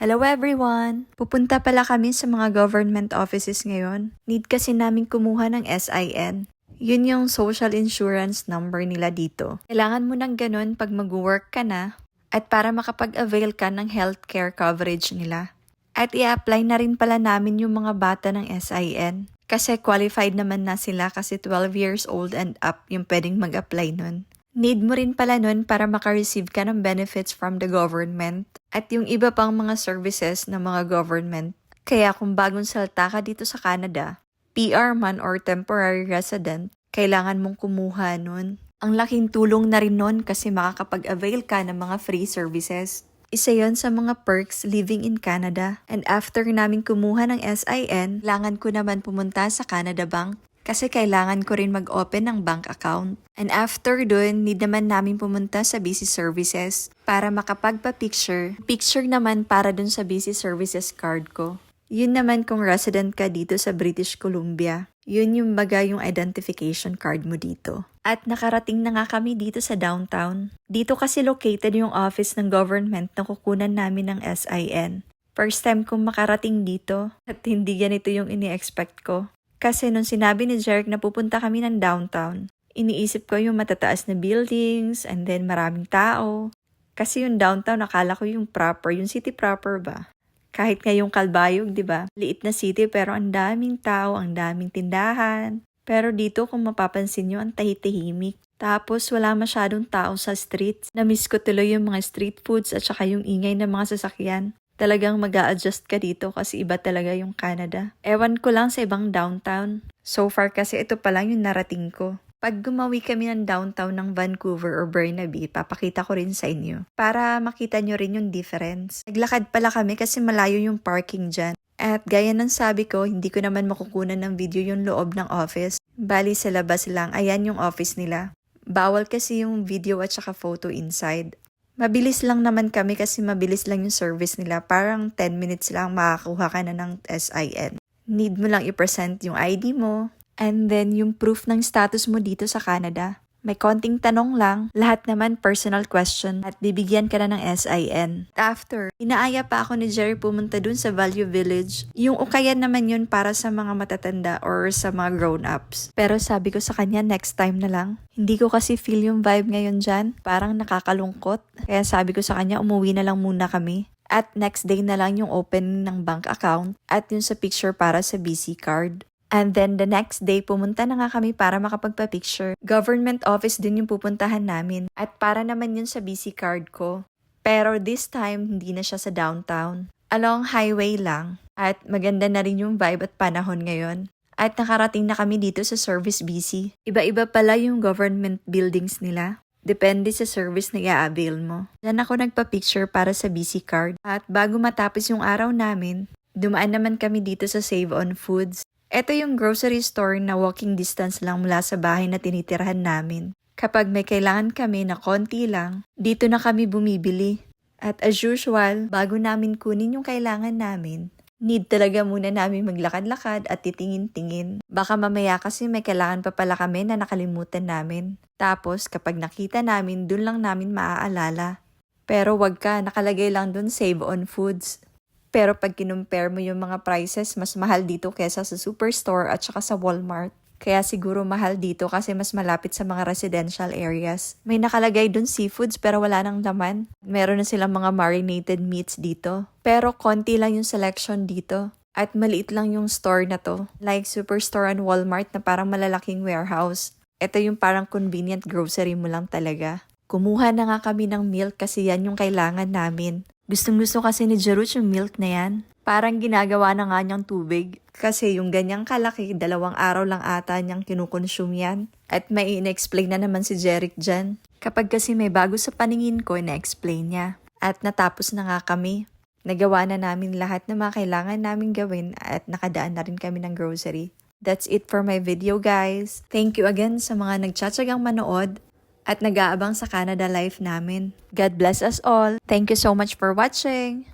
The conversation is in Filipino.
Hello everyone! Pupunta pala kami sa mga government offices ngayon. Need kasi namin kumuha ng SIN. Yun yung social insurance number nila dito. Kailangan mo ng ganun pag mag-work ka na at para makapag-avail ka ng healthcare coverage nila. At i-apply na rin pala namin yung mga bata ng SIN. Kasi qualified naman na sila kasi 12 years old and up yung pwedeng mag-apply nun. Need mo rin pala nun para makareceive ka ng benefits from the government at yung iba pang mga services ng mga government. Kaya kung bagong salta ka dito sa Canada, PR man or temporary resident, kailangan mong kumuha nun. Ang laking tulong na rin nun kasi makakapag-avail ka ng mga free services. Isa yon sa mga perks living in Canada. And after namin kumuha ng SIN, kailangan ko naman pumunta sa Canada Bank. Kasi kailangan ko rin mag-open ng bank account. And after dun, need naman namin pumunta sa busy services para makapagpa-picture. Picture naman para dun sa busy services card ko. Yun naman kung resident ka dito sa British Columbia. Yun yung yung identification card mo dito. At nakarating na nga kami dito sa downtown. Dito kasi located yung office ng government na kukunan namin ng SIN. First time kong makarating dito at hindi ganito yung ini-expect ko. Kasi nung sinabi ni Jeric na pupunta kami ng downtown, iniisip ko yung matataas na buildings and then maraming tao. Kasi yung downtown, akala ko yung proper, yung city proper ba? Kahit nga yung Calbayog, di ba? Liit na city pero ang daming tao, ang daming tindahan. Pero dito kung mapapansin nyo, ang tahitahimik. Tapos wala masyadong tao sa streets. Na-miss ko tuloy yung mga street foods at saka yung ingay ng mga sasakyan. Talagang mag-a-adjust ka dito kasi iba talaga yung Canada. Ewan ko lang sa ibang downtown. So far kasi ito pa lang yung narating ko. Pag gumawi kami ng downtown ng Vancouver or Burnaby, papakita ko rin sa inyo. Para makita nyo rin yung difference. Naglakad pala kami kasi malayo yung parking dyan. At gaya ng sabi ko, hindi ko naman makukunan ng video yung loob ng office. Bali sa labas lang, ayan yung office nila. Bawal kasi yung video at saka photo inside. Mabilis lang naman kami kasi mabilis lang yung service nila. Parang 10 minutes lang makakuha ka na ng SIN. Need mo lang i-present yung ID mo. And then yung proof ng status mo dito sa Canada. May konting tanong lang. Lahat naman personal question. At bibigyan ka na ng SIN. After, inaaya pa ako ni Jerry pumunta dun sa Value Village. Yung ukayan naman yun para sa mga matatanda or sa mga grown-ups. Pero sabi ko sa kanya next time na lang. Hindi ko kasi feel yung vibe ngayon dyan. Parang nakakalungkot. Kaya sabi ko sa kanya umuwi na lang muna kami. At next day na lang yung open ng bank account. At yung sa picture para sa BC card. And then the next day, pumunta na nga kami para makapagpa-picture. Government office din yung pupuntahan namin. At para naman yun sa BC card ko. Pero this time, hindi na siya sa downtown. Along highway lang. At maganda na rin yung vibe at panahon ngayon. At nakarating na kami dito sa Service BC. Iba-iba pala yung government buildings nila. Depende sa service na i-avail mo. Diyan ako nagpa-picture para sa BC card. At bago matapos yung araw namin, dumaan naman kami dito sa Save on Foods. Ito yung grocery store na walking distance lang mula sa bahay na tinitirahan namin. Kapag may kailangan kami na konti lang, dito na kami bumibili. At as usual, bago namin kunin yung kailangan namin, need talaga muna namin maglakad-lakad at titingin-tingin. Baka mamaya kasi may kailangan pa pala kami na nakalimutan namin. Tapos kapag nakita namin, dun lang namin maaalala. Pero wag ka, nakalagay lang dun Save on Foods. Pero pag kinumpare mo yung mga prices, mas mahal dito kesa sa Superstore at saka sa Walmart. Kaya siguro mahal dito kasi mas malapit sa mga residential areas. May nakalagay dun seafoods pero wala nang laman. Meron na silang mga marinated meats dito. Pero konti lang yung selection dito. At maliit lang yung store na to. Like Superstore and Walmart na parang malalaking warehouse. Ito yung parang convenient grocery mo lang talaga. Kumuha na nga kami ng milk kasi yan yung kailangan namin. Gustong-gusto kasi ni Jeruch yung milk na yan. Parang ginagawa na nga niyang tubig. Kasi yung ganyang kalaki, 2 araw lang ata niyang kinukonsume yan. At may in-explain na naman si Jeric dyan. Kapag kasi may bago sa paningin ko, in-explain niya. At natapos na nga kami. Nagawa na namin lahat na mga kailangan namin gawin at nakadaan na rin kami ng grocery. That's it for my video guys. Thank you again sa mga nagtsatsagang manood at nag-aabang sa Canada life namin. God bless us all. Thank you so much for watching.